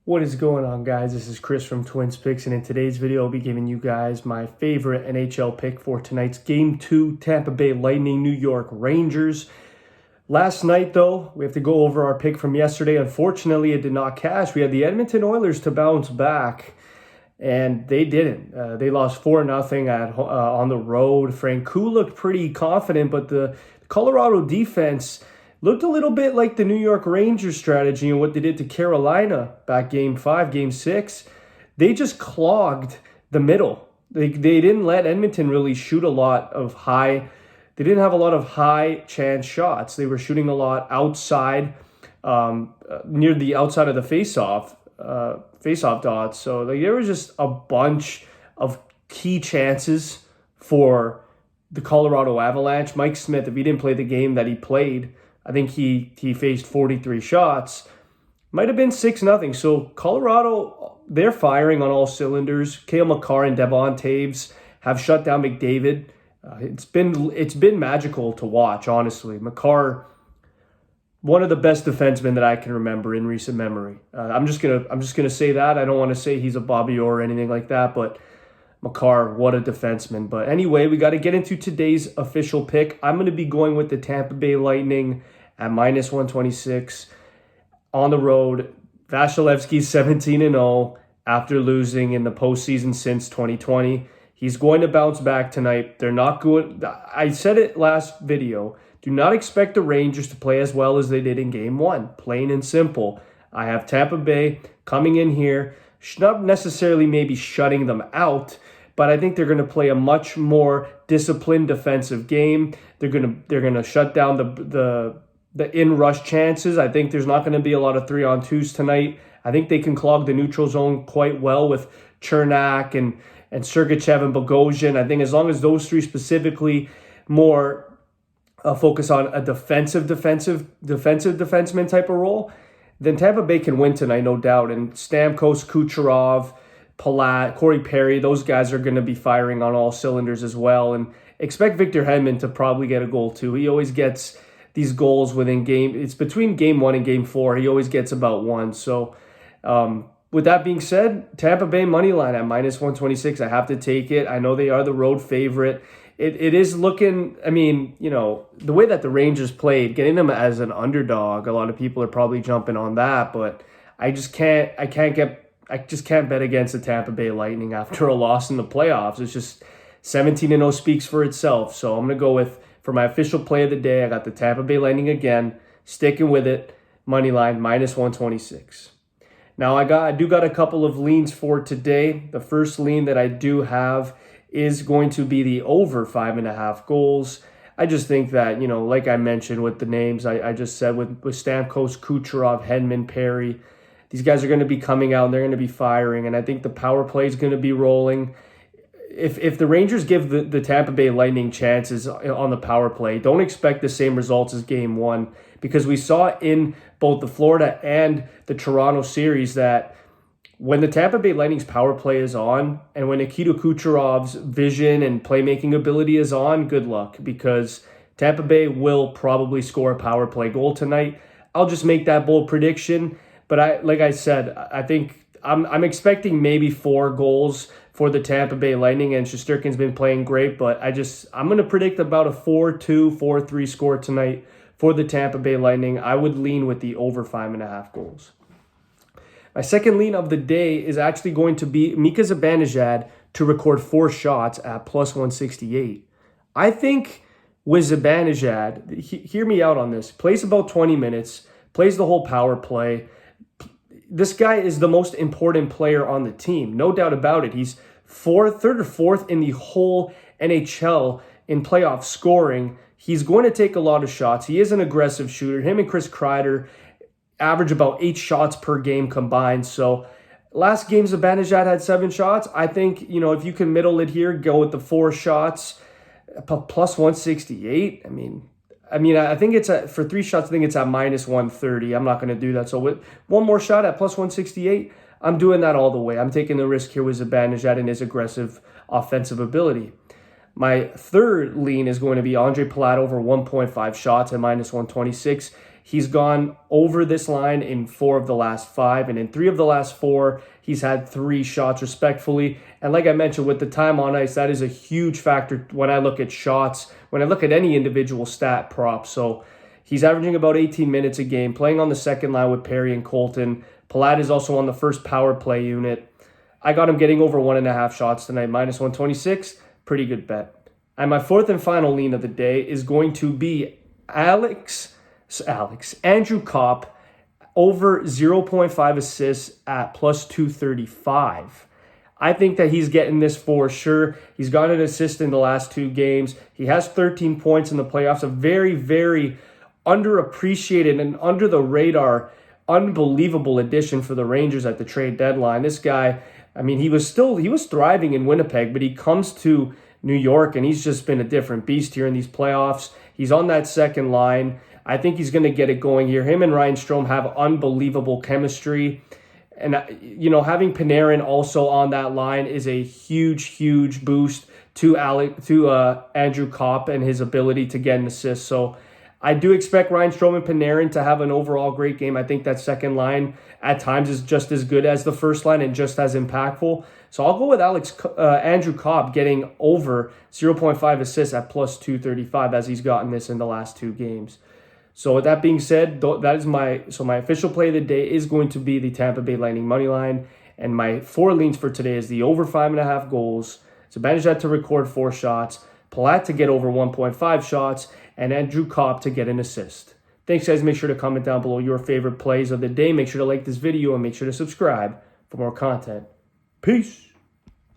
What is going on, guys? This is Chris from Pickzz, and in today's video, I'll be giving you guys my favorite NHL pick for tonight's Game 2 Tampa Bay Lightning New York Rangers. Last night, though, we have to go over our pick from yesterday. Unfortunately, it did not cash. We had the Edmonton Oilers to bounce back, and they didn't. They lost 4-0 on the road. Francouz looked pretty confident, but the Colorado defense looked a little bit like the New York Rangers strategy and what they did to Carolina back Game 5, Game 6. They just clogged the middle. They didn't let Edmonton really shoot a lot of high. They didn't have a lot of high chance shots. They were shooting a lot outside, near the outside of the face-off dots. So there was just a bunch of key chances for the Colorado Avalanche. Mike Smith, if he didn't play the game that he played, I think he faced 43 shots. Might have been 6-0. So Colorado, they're firing on all cylinders. Cale Makar and Devon Taves have shut down McDavid. It's been magical to watch, honestly. Makar, one of the best defensemen that I can remember in recent memory. I'm just gonna say that. I don't want to say he's a Bobby Orr or anything like that, but Makar, what a defenseman. But anyway, we got to get into today's official pick. I'm going to be going with the Tampa Bay Lightning at -126 on the road. Vasilevsky's 17-0 after losing in the postseason since 2020. He's going to bounce back tonight. They're not good. I said it last video. Do not expect the Rangers to play as well as they did in Game 1. Plain and simple. I have Tampa Bay coming in here, not necessarily maybe shutting them out, but I think they're going to play a much more disciplined defensive game. They're going to shut down the in-rush chances. I think there's not going to be a lot of 3-on-2s tonight. I think they can clog the neutral zone quite well with Chernak and Sergachev and Bogosian. I think as long as those three specifically more focus on a defensive defenseman type of role, then Tampa Bay can win tonight, no doubt. And Stamkos, Kucherov, Palat, Corey Perry, those guys are going to be firing on all cylinders as well. And expect Victor Hedman to probably get a goal too. He always gets these goals within game. It's between Game 1 and Game 4. He always gets about one. So with that being said, Tampa Bay money line at -126. I have to take it. I know they are the road favorite. It is looking, I mean, you know, the way that the Rangers played, getting them as an underdog, a lot of people are probably jumping on that, but I just can't bet against the Tampa Bay Lightning after a loss in the playoffs. It's just 17-0 speaks for itself. So I'm going to go with, for my official play of the day, I got the Tampa Bay Lightning again, sticking with it, money line -126. Now I do got a couple of leans for today. The first lean that I do have is going to be the over 5.5 goals. I just think that, you know, like I mentioned with the names I just said with Stamkos, Kucherov, Hedman, Perry, these guys are going to be coming out and they're going to be firing, and I think the power play is going to be rolling. If the Rangers give the Tampa Bay Lightning chances on the power play, don't expect the same results as Game 1, because we saw in both the Florida and the Toronto series that when the Tampa Bay Lightning's power play is on, and when Nikita Kucherov's vision and playmaking ability is on, good luck, because Tampa Bay will probably score a power play goal tonight. I'll just make that bold prediction, but I think I'm expecting maybe 4 goals for the Tampa Bay Lightning, and Shesterkin's been playing great, but I'm going to predict about a 4-2, 4-3 score tonight for the Tampa Bay Lightning. I would lean with the over 5.5 goals. My second lean of the day is actually going to be Mika Zibanejad to record 4 shots at +168. I think with Zibanejad, hear me out on this, plays about 20 minutes, plays the whole power play. This guy is the most important player on the team, no doubt about it. He's third or fourth in the whole NHL in playoff scoring. He's going to take a lot of shots. He is an aggressive shooter. Him and Chris Kreider average about 8 shots per game combined. So last game, Zibanejad had 7 shots. I think, you know, if you can middle it here, go with the 4 shots, +168. I think it's for 3 shots, I think it's at -130. I'm not going to do that. So with one more shot at +168, I'm doing that all the way. I'm taking the risk here with Zibanejad and his aggressive offensive ability. My third lean is going to be Andre Palat over 1.5 shots at -126. He's gone over this line in 4 of the last 5, and in 3 of the last 4, he's had 3 shots respectfully. And like I mentioned, with the time on ice, that is a huge factor when I look at shots, when I look at any individual stat prop. So he's averaging about 18 minutes a game, playing on the second line with Perry and Colton. Palat is also on the first power play unit. I got him getting over 1.5 shots tonight, minus 126. Pretty good bet. And my fourth and final lean of the day is going to be Andrew Copp over 0.5 assists at plus 235. I think that he's getting this for sure. He's got an assist in the last 2 games. He has 13 points in the playoffs. A very, very underappreciated and under the radar, unbelievable addition for the Rangers at the trade deadline. This guy, I mean, he was thriving in Winnipeg, but he comes to New York and he's just been a different beast here in these playoffs. He's on that second line. I think he's going to get it going here. Him and Ryan Strome have unbelievable chemistry. And, having Panarin also on that line is a huge, huge boost to Andrew Copp and his ability to get an assist. So I do expect Ryan Strome and Panarin to have an overall great game. I think that second line at times is just as good as the first line and just as impactful. So I'll go with Andrew Copp getting over 0.5 assists at plus 235 as he's gotten this in the last 2 games. So with that being said, that is my official play of the day is going to be the Tampa Bay Lightning money line, and my 4 leans for today is the over 5.5 goals, Zibanejad to record 4 shots, Palat to get over 1.5 shots, and Andrew Copp to get an assist. Thanks, guys. Make sure to comment down below your favorite plays of the day. Make sure to like this video and make sure to subscribe for more content. Peace.